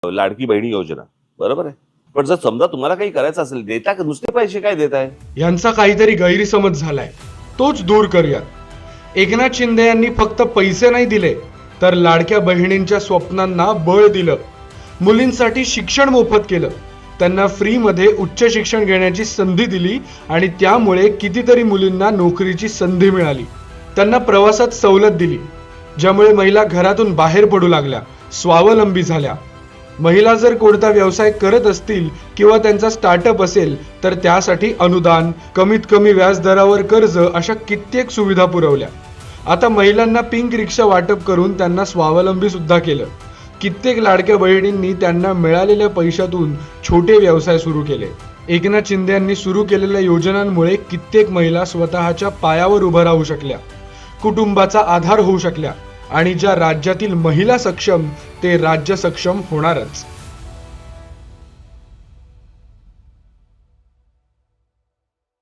लाडकी बहिणी योजना, बरोबर आहे. पण जर समजा तुम्हाला काही करायचं असेल, देता का नुसते पैसे काय देताय? यांचा काहीतरी गैरसमज झालाय, तोच दूर करूयात। एकनाथ शिंदे यांनी फक्त पैसे नाही दिले, तर लाडक्या बहिणींच्या स्वप्नांना बळ दिलं। मुलींसाठी शिक्षण मोफत केलं, त्यांना फ्री मध्ये उच्च शिक्षण घेण्याची संधी दिली आणि त्यामुळे कितीतरी मुलींना नोकरीची संधी मिळाली। त्यांना प्रवासात सवलत दिली, ज्यामुळे महिला घरातून बाहेर पडू लागल्या, स्वावलंबी झाल्या। महिला जर कोणता व्यवसाय करत असतील किंवा त्यांचा स्टार्टअप असेल तर त्यासाठी अनुदान, कमीत कमी व्याज दरावर कर्ज अशा कित्येक सुविधा पुरवल्या। आता महिलांना पिंक रिक्षा वाटप करून त्यांना स्वावलंबी सुद्धा केलं। कित्येक लाडक्या बहिणींनी त्यांना मिळालेल्या पैशातून छोटे व्यवसाय सुरू केले। एकनाथ शिंदे यांनी सुरू केलेल्या योजनांमुळे कित्येक महिला स्वतःच्या पायावर उभं राहू शकल्या, कुटुंबाचा आधार होऊ शकल्या आणि ज्या राज्यातील महिला सक्षम ते राज्य सक्षम होणारच।